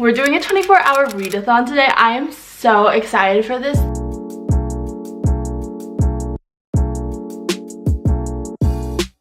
We're doing a 24-hour readathon today. I am so excited for this.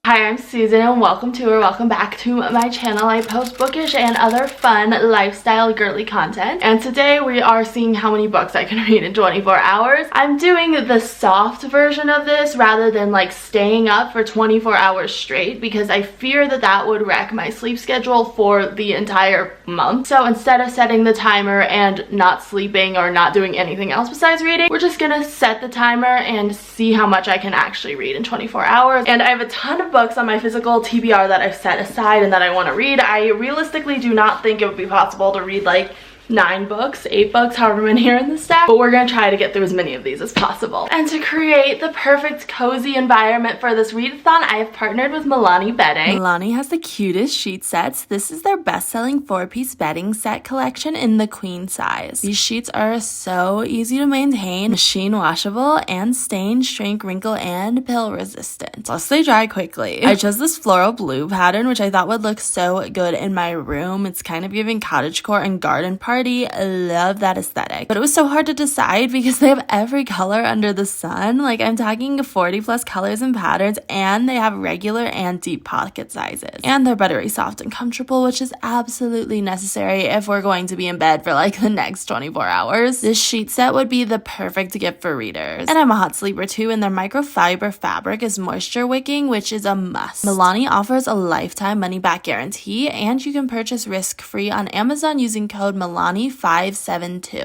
Hi, I'm Susan and welcome back to my channel. I post bookish and other fun lifestyle girly content, and today we are seeing how many books I can read in 24 hours. I'm doing the soft version of this rather than like staying up for 24 hours straight because I fear that that would wreck my sleep schedule for the entire month. So instead of setting the timer and not sleeping or not doing anything else besides reading, we're just gonna set the timer and see how much I can actually read in 24 hours. And I have a ton of books on my physical TBR that I've set aside and that I want to read. I realistically do not think it would be possible to read like 9 books, 8 books, however many are in the stack, but we're gonna try to get through as many of these as possible. And to create the perfect cozy environment for this readathon, I have partnered with Milani Bedding. Milani has the cutest sheet sets. This is their best-selling 4-piece bedding set collection in the queen size. These sheets are so easy to maintain, machine washable, and stain, shrink, wrinkle, and pill resistant. Plus they dry quickly. I chose this floral blue pattern, which I thought would look so good in my room. It's kind of giving cottagecore and garden party. I love that aesthetic, but it was so hard to decide because they have every color under the sun. Like, I'm talking 40 plus colors and patterns, and they have regular and deep pocket sizes, and they're buttery soft and comfortable, which is absolutely necessary if we're going to be in bed for like the next 24 hours. This sheet set would be the perfect gift for readers, and I'm a hot sleeper too, and their microfiber fabric is moisture wicking, which is a must. Milani offers a lifetime money back guarantee, and you can purchase risk-free on Amazon using code Milani572.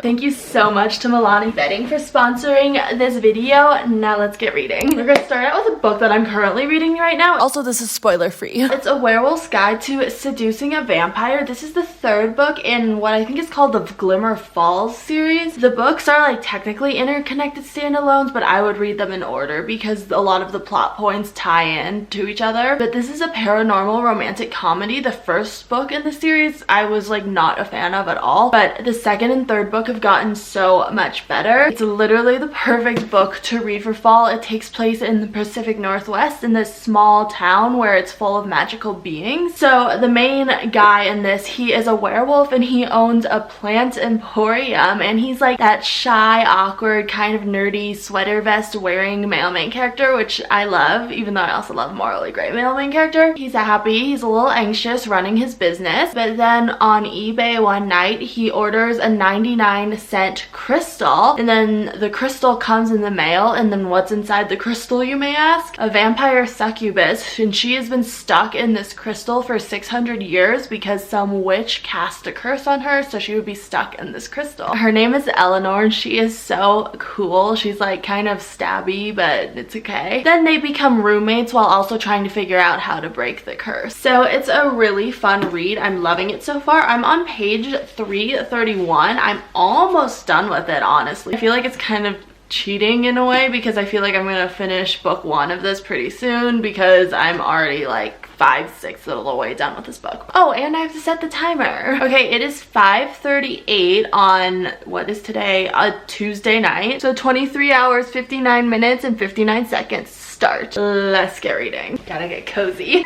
Thank you so much to Milani Bedding for sponsoring this video. Now let's get reading. We're gonna start out with a book that I'm currently reading right now. Also, this is spoiler free. It's A Werewolf's Guide to Seducing a Vampire. This is the 3rd book in what I think is called the Glimmer Falls series. The books are like technically interconnected standalones, but I would read them in order because a lot of the plot points tie in to each other. But this is a paranormal romantic comedy. The first book in the series I was like not a fan of at all, but the 2nd and 3rd book have gotten so much better. It's literally the perfect book to read for fall. It takes place in the Pacific Northwest in this small town where it's full of magical beings. So the main guy in this, he is a werewolf and he owns a plant emporium, and he's like that shy, awkward, kind of nerdy sweater vest wearing male main character, which I love, even though I also love morally gray male main character. He's happy, he's a little anxious running his business, but then on eBay one night he orders a 99-cent crystal, and then the crystal comes in the mail, and then what's inside the crystal, you may ask? A vampire succubus, and she has been stuck in this crystal for 600 years because some witch cast a curse on her, so she would be stuck in this crystal. Her name is Eleanor, and she is so cool. She's like kind of stabby, but it's okay. Then they become roommates while also trying to figure out how to break the curse. So it's a really fun read. I'm loving it so far. I'm on page 331. I'm almost done with it, honestly. I feel like it's kind of cheating in a way because I feel like I'm gonna finish book 1 of this pretty soon because I'm already like 5/6 of the way done with this book. Oh, and I have to set the timer. Okay, it is 5:38 on, what is today, a Tuesday night. So 23 hours, 59 minutes, and 59 seconds start. Let's get reading. Gotta get cozy.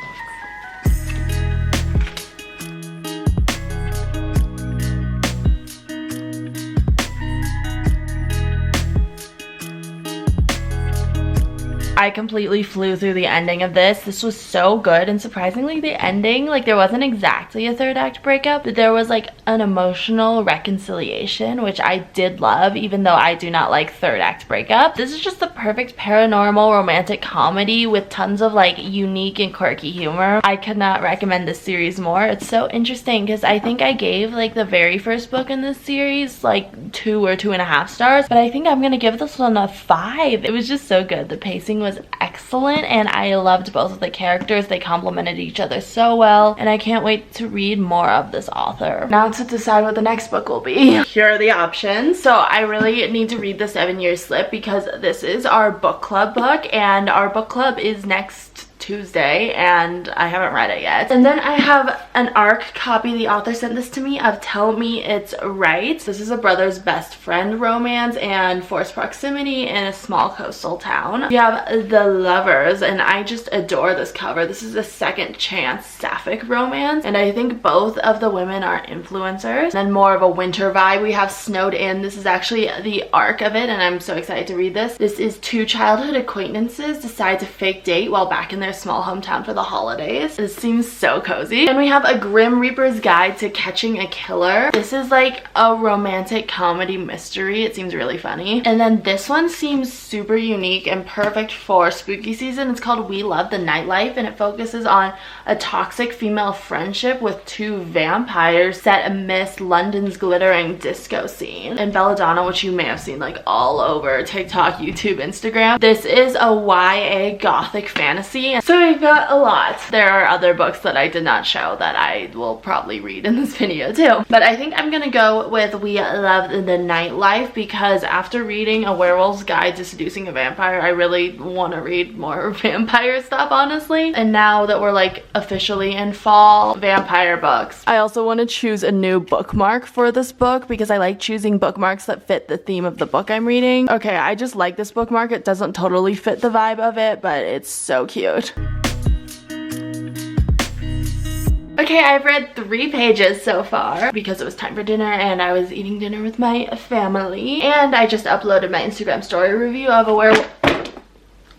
I completely flew through the ending of this. This was so good, and surprisingly the ending, like, there wasn't exactly a 3rd act breakup, but there was like an emotional reconciliation, which I did love, even though I do not like 3rd act breakup. This is just the perfect paranormal romantic comedy with tons of like unique and quirky humor. I could not recommend this series more. It's so interesting because I think I gave like the very first book in this series like 2 or 2.5 stars, but I think I'm gonna give this one a 5. It was just so good. The pacing was excellent, and I loved both of the characters. They complemented each other so well, and I can't wait to read more of this author. Now to decide what the next book will be. Here are the options. So I really need to read the 7 Year Slip because this is our book club book, and our book club is next Tuesday and I haven't read it yet. And then I have an ARC copy. The author sent this to me of Tell Me It's Right. This is a brother's best friend romance and forced proximity in a small coastal town. You have The Lovers, and I just adore this cover. This is a second chance sapphic romance, and I think both of the women are influencers. Then more of a winter vibe, we have Snowed In. This is actually the arc of it, and I'm so excited to read this. This is two childhood acquaintances decide to fake date while back in their small hometown for the holidays. This seems so cozy. And we have A Grim Reaper's Guide to Catching a Killer. This is like a romantic comedy mystery. It seems really funny. And then this one seems super unique and perfect for spooky season. It's called We Love the Nightlife, and it focuses on a toxic female friendship with two vampires set amidst London's glittering disco scene. And Belladonna, which you may have seen like all over TikTok, YouTube, Instagram. This is a YA gothic fantasy. So we've got a lot. There are other books that I did not show that I will probably read in this video too. But I think I'm gonna go with We Love the Nightlife because after reading A Werewolf's Guide to Seducing a Vampire, I really want to read more vampire stuff, honestly. And now that we're like officially in fall, vampire books. I also want to choose a new bookmark for this book because I like choosing bookmarks that fit the theme of the book I'm reading. Okay, I just like this bookmark. It doesn't totally fit the vibe of it, but it's so cute. Okay, I've read 3 pages so far because it was time for dinner and I was eating dinner with my family. And I just uploaded my Instagram story review of A Werewolf.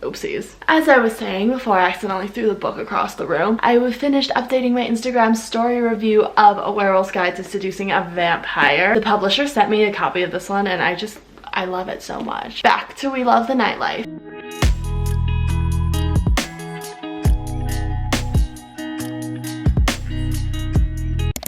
Oopsies. As I was saying before I accidentally threw the book across the room, I finished updating my Instagram story review of A Werewolf's Guide to Seducing a Vampire. The publisher sent me a copy of this one and I love it so much. Back to We Love the Nightlife.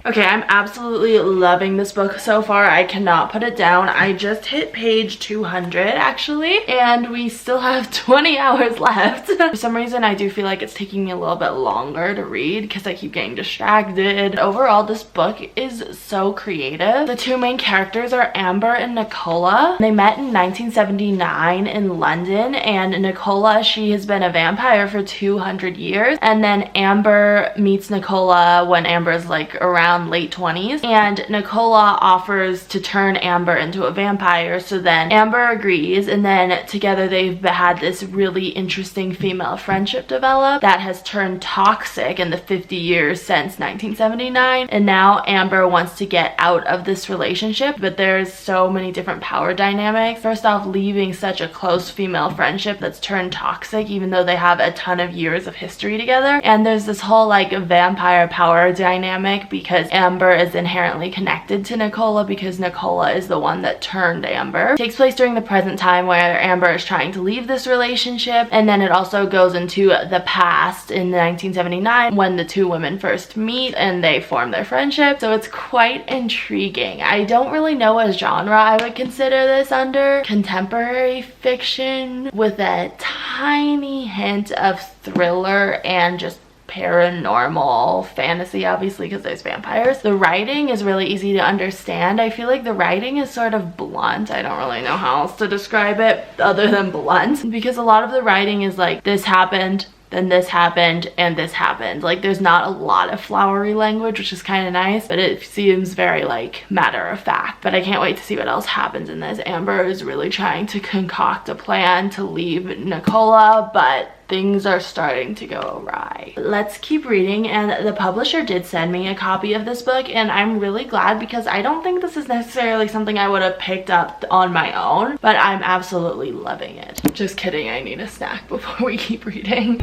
Okay, I'm absolutely loving this book so far. I cannot put it down. I just hit page 200 actually, and we still have 20 hours left. For some reason, I do feel like it's taking me a little bit longer to read because I keep getting distracted. Overall, this book is so creative. The two main characters are Amber and Nicola. They met in 1979 in London, and Nicola, she has been a vampire for 200 years. And then Amber meets Nicola when Amber's like around late 20s, and Nicola offers to turn Amber into a vampire. So then Amber agrees, and then together they've had this really interesting female friendship develop that has turned toxic in the 50 years since 1979. And now Amber wants to get out of this relationship, but there's so many different power dynamics. First off, leaving such a close female friendship that's turned toxic even though they have a ton of years of history together. And there's this whole like vampire power dynamic because Amber is inherently connected to Nicola because Nicola is the one that turned Amber. It takes place during the present time where Amber is trying to leave this relationship, and then it also goes into the past in 1979 when the two women first meet and they form their friendship. So it's quite intriguing. I don't really know what genre I would consider this under. Contemporary fiction with a tiny hint of thriller and just paranormal fantasy, obviously, because there's vampires. The writing is really easy to understand. I feel like the writing is sort of blunt. I don't really know how else to describe it other than blunt, because a lot of the writing is like, this happened, then this happened, and this happened. Like, there's not a lot of flowery language, which is kind of nice, but it seems very like matter of fact. But I can't wait to see what else happens in this. Amber is really trying to concoct a plan to leave Nicola, but things are starting to go awry. Let's keep reading, and the publisher did send me a copy of this book, and I'm really glad because I don't think this is necessarily something I would have picked up on my own, but I'm absolutely loving it. Just kidding, I need a snack before we keep reading.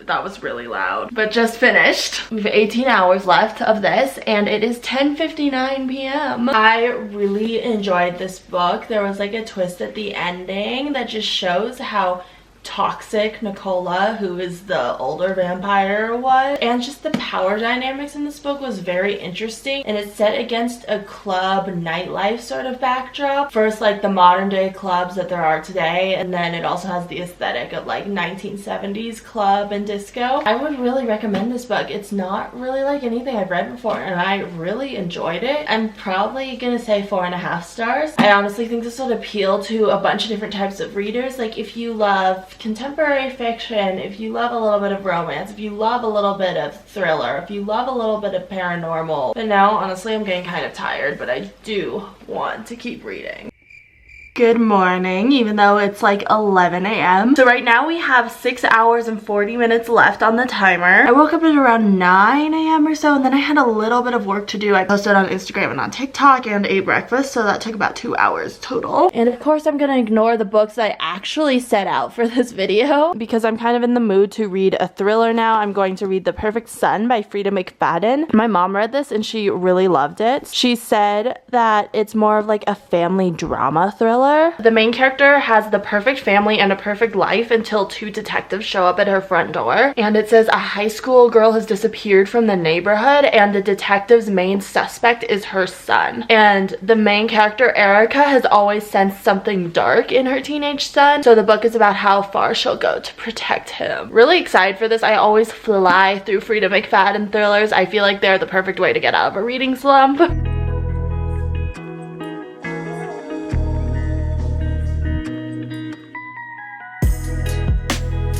That was really loud, but just finished. We have 18 hours left of this, and it is 10:59 p.m. I really enjoyed this book. There was like a twist at the ending that just shows how toxic Nicola, who is the older vampire, was. And just the power dynamics in this book was very interesting, and it's set against a club nightlife sort of backdrop. First, like the modern day clubs that there are today, and then it also has the aesthetic of like 1970s club and disco. I would really recommend this book. It's not really like anything I've read before, and I really enjoyed it. I'm probably gonna say 4.5 stars. I honestly think this would appeal to a bunch of different types of readers. Like if you love contemporary fiction, if you love a little bit of romance, if you love a little bit of thriller, if you love a little bit of paranormal. But now honestly I'm getting kind of tired, but I do want to keep reading. Good morning, even though it's like 11 a.m. So right now we have 6 hours and 40 minutes left on the timer. I woke up at around 9 a.m. or so, and then I had a little bit of work to do. I posted on Instagram and on TikTok and ate breakfast, so that took about 2 hours total. And of course I'm gonna ignore the books I actually set out for this video because I'm kind of in the mood to read a thriller now. I'm going to read The Perfect Son by Frida McFadden. My mom read this and she really loved it. She said that it's more of like a family drama thriller. The main character has the perfect family and a perfect life until 2 detectives show up at her front door. And it says a high school girl has disappeared from the neighborhood and the detective's main suspect is her son. And the main character, Erica, has always sensed something dark in her teenage son. So the book is about how far she'll go to protect him. Really excited for this. I always fly through Frida McFadden thrillers. I feel like they're the perfect way to get out of a reading slump.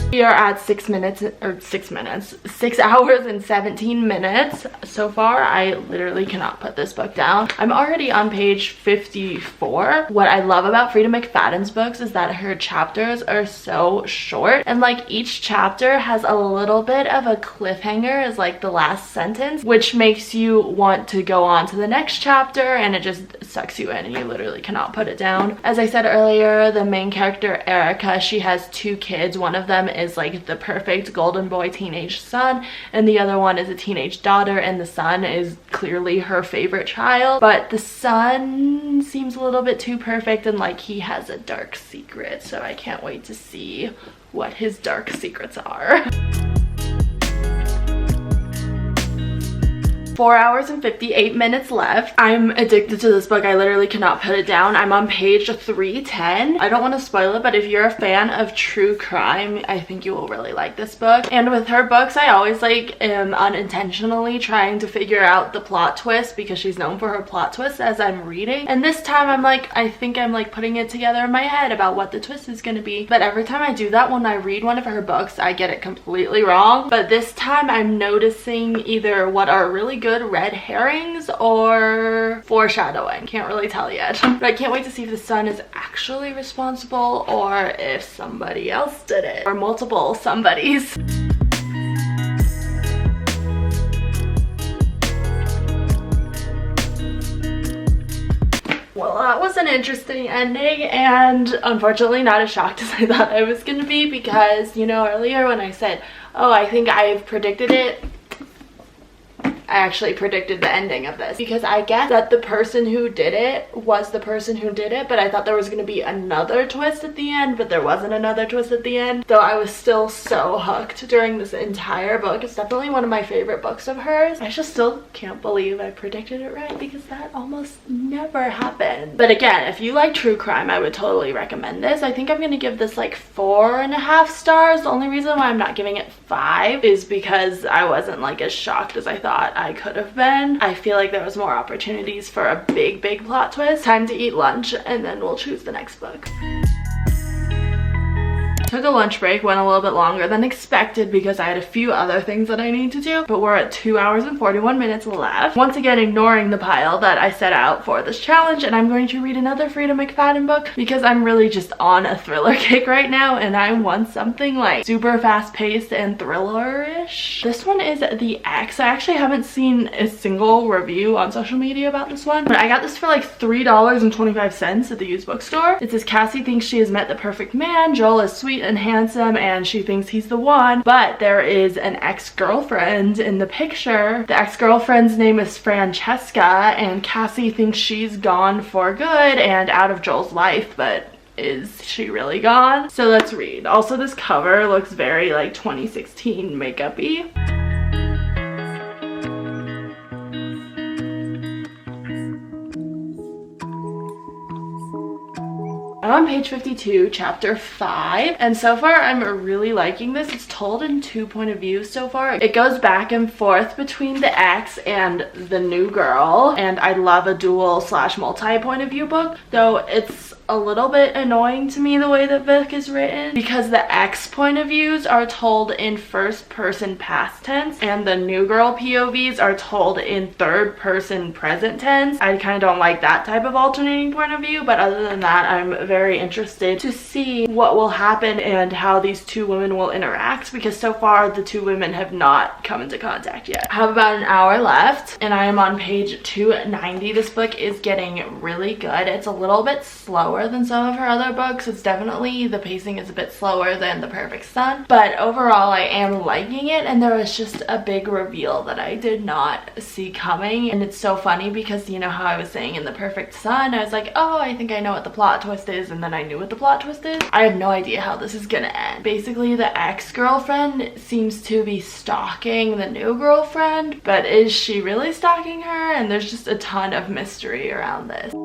We are at 6 hours and 17 minutes so far. I literally cannot put this book down. I'm already on page 54. What I love about Frida McFadden's books is that her chapters are so short, and like each chapter has a little bit of a cliffhanger as like the last sentence, which makes you want to go on to the next chapter, and it just sucks you in and you literally cannot put it down. As I said earlier, the main character, Erica, she has 2 kids. One of them is like the perfect golden boy teenage son, and the other one is a teenage daughter, and the son is clearly her favorite child, but the son seems a little bit too perfect, and like he has a dark secret, so I can't wait to see what his dark secrets are. 4 hours and 58 minutes left. I'm addicted to this book. I literally cannot put it down. I'm on page 310. I don't want to spoil it, but if you're a fan of true crime, I think you will really like this book. And with her books, I always like am unintentionally trying to figure out the plot twist because she's known for her plot twists as I'm reading. And this time I'm like, I think I'm like putting it together in my head about what the twist is going to be. But every time I do that, when I read one of her books, I get it completely wrong. But this time I'm noticing either what are really good red herrings or foreshadowing. Can't really tell yet. But I can't wait to see if the son is actually responsible or if somebody else did it, or multiple somebodies. Well, that was an interesting ending, and unfortunately not as shocked as I thought I was gonna be, because, you know, earlier when I said, oh, I think I've predicted it, I actually predicted the ending of this, because I guess that the person who did it was the person who did it, but I thought there was going to be another twist at the end, but there wasn't another twist at the end. Though I was still so hooked during this entire book. It's definitely one of my favorite books of hers. I just still can't believe I predicted it right, because that almost never happened. But again, if you like true crime, I would totally recommend this. I think I'm going to give this like 4.5 stars. The only reason why I'm not giving it 5 is because I wasn't like as shocked as I thought I could have been. I feel like there was more opportunities for a big plot twist. Time to eat lunch, and then we'll choose the next book. Took a lunch break, went a little bit longer than expected because I had a few other things that I need to do, but we're at 2 hours and 41 minutes left. Once again, ignoring the pile that I set out for this challenge, and I'm going to read another Frida McFadden book because I'm really just on a thriller kick right now, and I want something like super fast-paced and thriller-ish. This one is The X. I actually haven't seen a single review on social media about this one, but I got this for like $3.25 at the used bookstore. It says Cassie thinks she has met the perfect man. Joel is sweet and handsome and she thinks he's the one, but there is an ex-girlfriend in the picture. The ex-girlfriend's name is Francesca, and Cassie thinks she's gone for good and out of Joel's life, but is she really gone? So let's read. Also, this cover looks very like 2016 makeup-y. I'm on page 52, chapter 5, and so far I'm really liking this. It's told in 2 point of views so far. It goes back and forth between the ex and the new girl, and I love a dual / multi point of view book, though it's a little bit annoying to me the way the book is written, because the ex point of views are told in first person past tense and the new girl POVs are told in third person present tense. I kind of don't like that type of alternating point of view, but other than that, I'm very interested to see what will happen and how these two women will interact, because so far the two women have not come into contact yet. I have about an hour left and I am on page 290. This book is getting really good. It's a little bit slower than some of her other books. It's definitely, the pacing is a bit slower than The Perfect Son, but overall I am liking it, and there was just a big reveal that I did not see coming. And it's so funny because, you know how I was saying in The Perfect Son, I was like, oh, I think I know what the plot twist is, and then I knew what the plot twist is. I have no idea how this is gonna end. Basically, the ex-girlfriend seems to be stalking the new girlfriend, but is she really stalking her? And there's just a ton of mystery around this.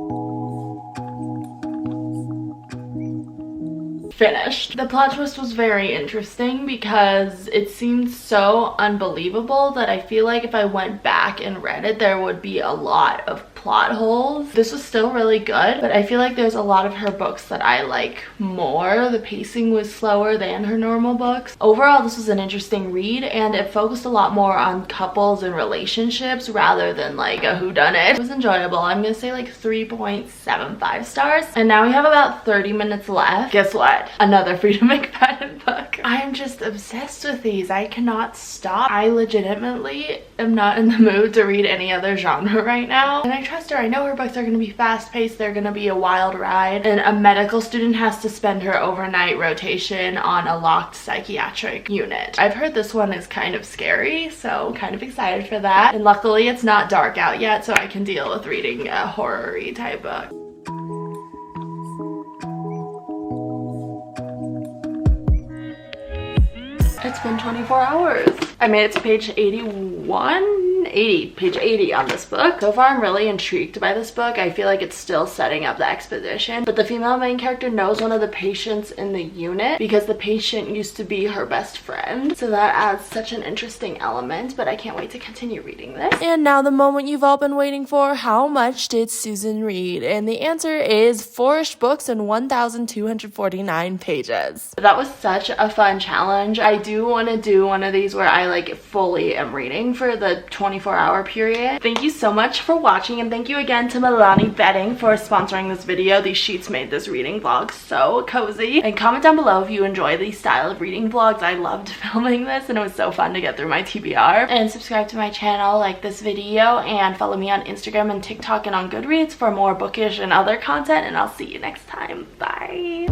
Finished. The plot twist was very interesting because it seemed so unbelievable that I feel like if I went back and read it, there would be a lot of plot holes. This was still really good, but I feel like there's a lot of her books that I like more. The pacing was slower than her normal books. Overall, this was an interesting read, and it focused a lot more on couples and relationships rather than like a whodunit. It was enjoyable. I'm gonna say like 3.75 stars. And now we have about 30 minutes left. Guess what? Another Freedom McFadden book. I'm just obsessed with these. I cannot stop. I legitimately am not in the mood to read any other genre right now, and I trust her. I know her books are going to be fast-paced. They're going to be a wild ride, and a medical student has to spend her overnight rotation on a locked psychiatric unit. I've heard this one is kind of scary, so kind of excited for that. And luckily it's not dark out yet, so I can deal with reading a horror-y type book. It's been 24 hours. I made it to page page 80 on this book. So far, I'm really intrigued by this book. I feel like it's still setting up the exposition, but the female main character knows one of the patients in the unit because the patient used to be her best friend. So that adds such an interesting element, but I can't wait to continue reading this. And now the moment you've all been waiting for. How much did Susan read? And the answer is 4-ish books and 1,249 pages. That was such a fun challenge. I do want to do one of these where I like fully am reading for the 24-hour period. Thank you so much for watching, and thank you again to Milani Bedding for sponsoring this video. These sheets made this reading vlog so cozy. And comment down below if you enjoy these style of reading vlogs. I loved filming this and it was so fun to get through my TBR. And subscribe to my channel, like this video, and follow me on Instagram and TikTok and on Goodreads for more bookish and other content, and I'll see you next time. Bye.